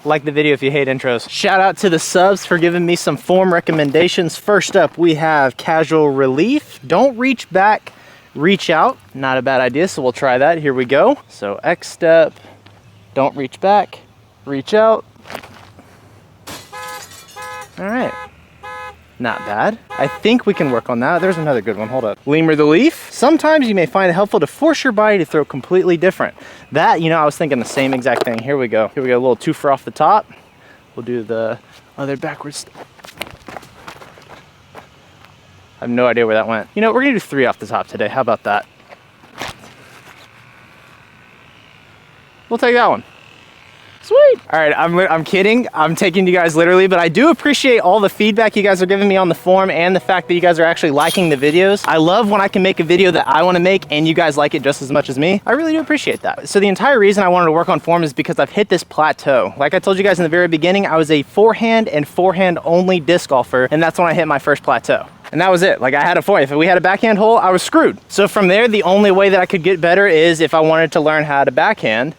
Like the video if you hate intros. Shout out to the subs for giving me some form recommendations. First up, we have casual relief. Don't reach back, reach out. Not a bad idea, so we'll try that. Here we go. So X step, don't reach back, reach out. All right. Not bad. I think we can work on that. There's another good one. Hold up. Lemur the leaf. Sometimes you may find it helpful to force your body to throw completely different. That, I was thinking the same exact thing. Here we go. Here we go. A little twofer off the top. We'll do the other backwards. I have no idea where that went. We're going to do 3 off the top today. How about that? We'll take that one. Sweet. All right, I'm kidding. I'm taking you guys literally, but I do appreciate all the feedback you guys are giving me on the forum and the fact that you guys are actually liking the videos. I love when I can make a video that I want to make and you guys like it just as much as me. I really do appreciate that. So the entire reason I wanted to work on form is because I've hit this plateau. Like I told you guys in the very beginning, I was a forehand and forehand only disc golfer, and that's when I hit my first plateau. And that was it. Like I had a forehand. If we had a backhand hole, I was screwed. So from there, the only way that I could get better is if I wanted to learn how to backhand.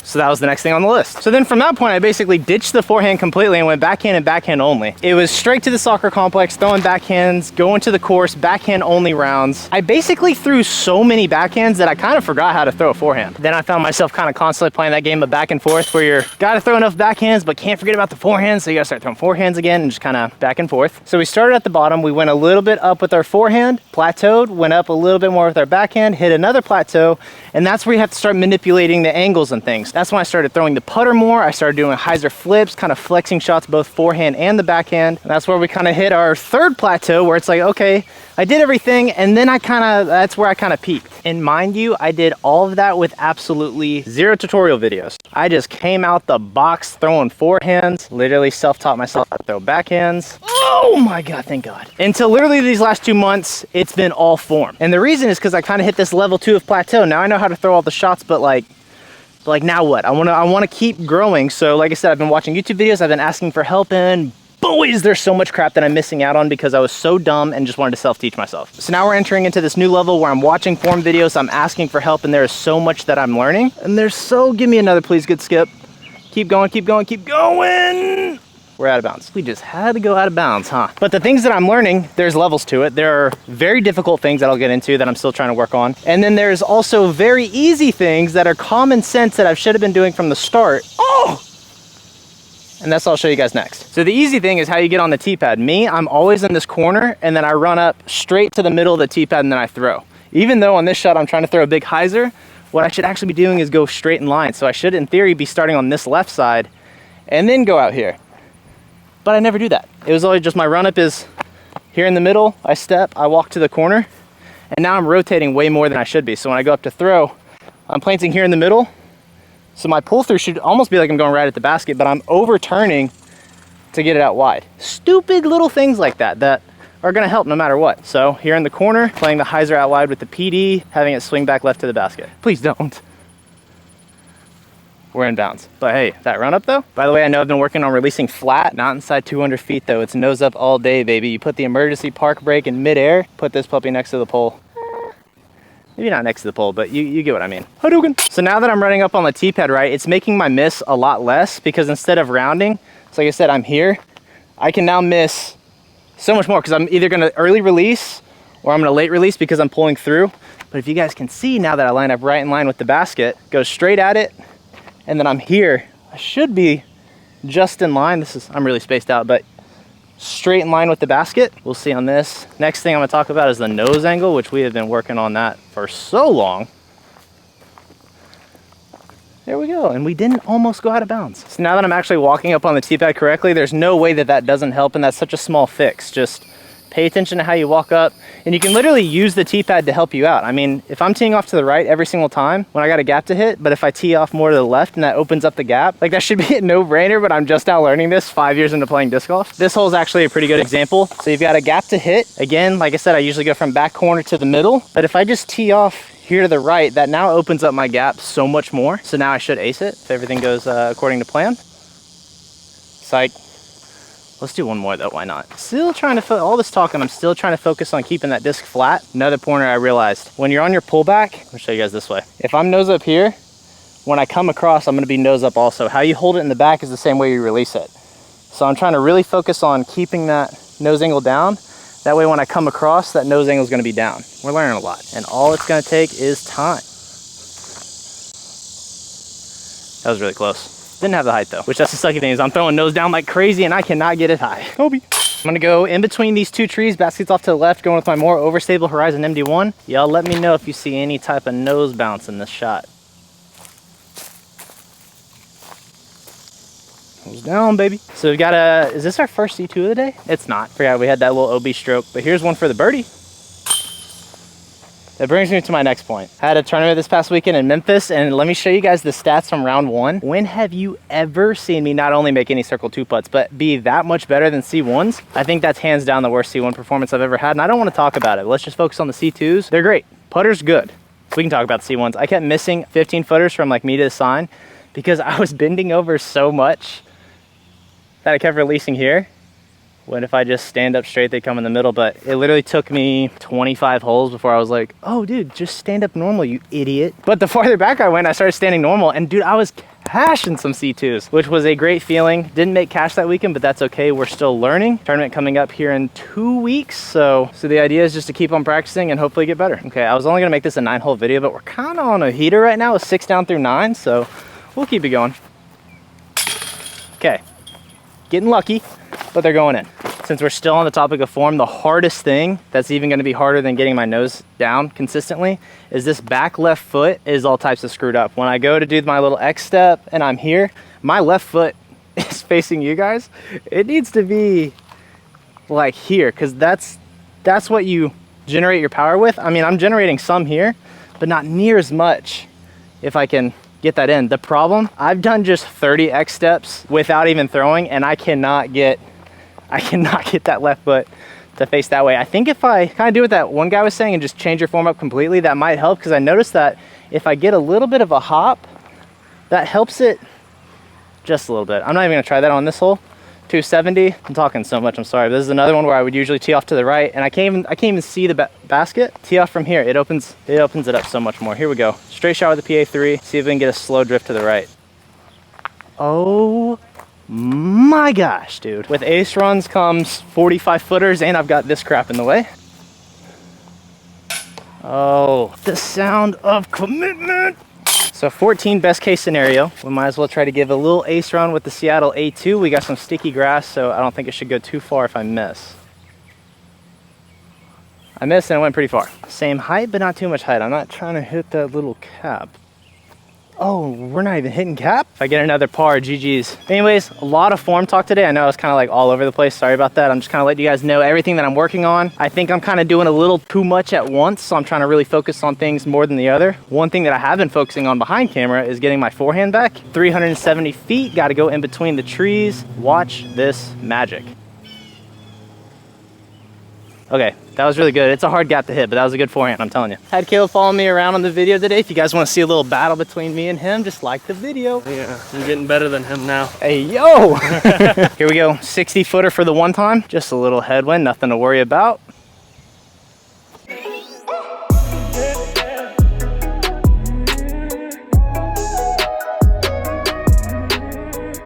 So that was the next thing on the list. So then from that point, I basically ditched the forehand completely and went backhand and backhand only. It was straight to the soccer complex, throwing backhands, going to the course, backhand only rounds. I basically threw so many backhands that I kind of forgot how to throw a forehand. Then I found myself kind of constantly playing that game of back and forth where you're gotta throw enough backhands, but can't forget about the forehand. So you gotta start throwing forehands again and just kind of back and forth. So we started at the bottom. We went a little bit up with our forehand, plateaued, went up a little bit more with our backhand, hit another plateau. And that's where you have to start manipulating the angles and things. That's when I started throwing the putter more. I started doing hyzer flips, kind of flexing shots, both forehand and the backhand. And that's where we kind of hit our third plateau where it's like, okay, I did everything. And then that's where I kind of peaked. And mind you, I did all of that with absolutely 0 tutorial videos. I just came out the box throwing forehands, literally self-taught myself how to throw backhands. Oh my God, thank God. Until literally these last 2 months, it's been all form. And the reason is because I kind of hit this level 2 of plateau. Now I know how to throw all the shots, but like now what? I want to keep growing. So like I said, I've been watching YouTube videos. I've been asking for help, and boys, there's so much crap that I'm missing out on because I was so dumb and just wanted to self-teach myself. So now we're entering into this new level where I'm watching form videos, I'm asking for help, and there is so much that I'm learning. And give me another, please, good skip. Keep going, keep going, keep going. We're out of bounds. We just had to go out of bounds, huh? But the things that I'm learning, there's levels to it. There are very difficult things that I'll get into that I'm still trying to work on. And then there's also very easy things that are common sense that I should have been doing from the start. Oh! And that's what I'll show you guys next. So the easy thing is how you get on the tee pad. Me, I'm always in this corner, and then I run up straight to the middle of the tee pad and then I throw. Even though on this shot I'm trying to throw a big hyzer, what I should actually be doing is go straight in line. So I should, in theory, be starting on this left side and then go out here. But I never do that. It was always just my run up is here in the middle, I step, I walk to the corner, and now I'm rotating way more than I should be. So when I go up to throw, I'm planting here in the middle. So my pull through should almost be like I'm going right at the basket, but I'm overturning to get it out wide. Stupid little things like that that are gonna help no matter what. So here in the corner, playing the hyzer out wide with the PD, having it swing back left to the basket. Please don't. We're in bounds. But hey, that run up though, by the way, I know I've been working on releasing flat, not inside 200 feet though. It's nose up all day, baby. You put the emergency park brake in midair, put this puppy next to the pole. Maybe not next to the pole, but you get what I mean. Hadouken. So now that I'm running up on the tee pad right, it's making my miss a lot less because instead of rounding, so like I said, I'm here, I can now miss so much more because I'm either gonna early release or I'm gonna late release because I'm pulling through. But if you guys can see now that I line up right in line with the basket, go straight at it, and then I'm here. I should be just in line. I'm really spaced out, but straight in line with the basket. We'll see on this. Next thing I'm gonna talk about is the nose angle, which we have been working on that for so long. There we go, and we didn't almost go out of bounds. So now that I'm actually walking up on the tee pad correctly, there's no way that that doesn't help, and that's such a small fix. Just pay attention to how you walk up, and you can literally use the tee pad to help you out. I mean, if I'm teeing off to the right every single time when I got a gap to hit, but if I tee off more to the left and that opens up the gap, like that should be a no-brainer, but I'm just now learning this 5 years into playing disc golf. This hole is actually a pretty good example. So you've got a gap to hit. Again, like I said, I usually go from back corner to the middle, but if I just tee off here to the right, that now opens up my gap so much more. So now I should ace it if everything goes according to plan. Psych. Let's do one more though, why not? Still trying to, all this talking, I'm still trying to focus on keeping that disc flat. Another pointer I realized, when you're on your pullback, I'll show you guys this way. If I'm nose up here, when I come across, I'm gonna be nose up also. How you hold it in the back is the same way you release it. So I'm trying to really focus on keeping that nose angle down. That way when I come across, that nose angle is gonna be down. We're learning a lot. And all it's gonna take is time. That was really close. Didn't have the height though, which that's the sucky thing is I'm throwing nose down like crazy and I cannot get it high. Kobe. I'm gonna go in between these two trees, basket's off to the left, going with my more overstable Horizon MD1. Y'all let me know if you see any type of nose bounce in this shot. Nose down, baby. So we've got is this our first C2 of the day? It's not. Forgot we had that little OB stroke, but here's one for the birdie. That brings me to my next point. I had a tournament this past weekend in Memphis, and let me show you guys the stats from round 1. When have you ever seen me not only make any circle 2 putts, but be that much better than C1s? I think that's hands down the worst C1 performance I've ever had, and I don't want to talk about it. Let's just focus on the C2s. They're great. Putter's good. We can talk about the C1s. I kept missing 15 footers from like me to the sign because I was bending over so much that I kept releasing here. When if I just stand up straight, they come in the middle, but it literally took me 25 holes before I was like, oh dude, just stand up normal, you idiot. But the farther back I went, I started standing normal, and dude, I was cashing some C2s, which was a great feeling. Didn't make cash that weekend, but that's okay. We're still learning. Tournament coming up here in 2 weeks. So the idea is just to keep on practicing and hopefully get better. Okay, I was only gonna make this a 9-hole video, but we're kind of on a heater right now with 6 down through 9, so we'll keep it going. Okay, getting lucky, but they're going in. Since we're still on the topic of form, the hardest thing that's even gonna be harder than getting my nose down consistently is this back left foot is all types of screwed up. When I go to do my little X step and I'm here, my left foot is facing you guys. It needs to be like here, because that's what you generate your power with. I mean, I'm generating some here, but not near as much if I can get that in. The problem, I've done just 30 X steps without even throwing, and I cannot get that left foot to face that way. I think if I kind of do what that one guy was saying and just change your form up completely, that might help, because I noticed that if I get a little bit of a hop, that helps it just a little bit. I'm not even gonna try that on this hole. 270, I'm talking so much, I'm sorry. This is another one where I would usually tee off to the right, and I can't even see the basket. Tee off from here, it opens it up so much more. Here we go. Straight shot with the PA3, see if we can get a slow drift to the right. Oh my gosh, dude. With ace runs comes 45 footers, and I've got this crap in the way. Oh, the sound of commitment. So 14 best case scenario. We might as well try to give a little ace run with the Seattle A2. We got some sticky grass, so I don't think it should go too far if I miss. I missed and it went pretty far. Same height, but not too much height. I'm not trying to hit that little cap. Oh, we're not even hitting cap? If I get another par, GG's. Anyways, a lot of form talk today. I know I was kind of like all over the place. Sorry about that. I'm just kind of letting you guys know everything that I'm working on. I think I'm kind of doing a little too much at once, so I'm trying to really focus on things more than the other. One thing that I have been focusing on behind camera is getting my forehand back. 370 feet, got to go in between the trees. Watch this magic. Okay, that was really good. It's a hard gap to hit, but that was a good forehand, I'm telling you. Had Caleb follow me around on the video today. If you guys want to see a little battle between me and him, just like the video. Yeah, I'm getting better than him now. Hey, yo! Here we go, 60 footer for the one time. Just a little headwind, nothing to worry about.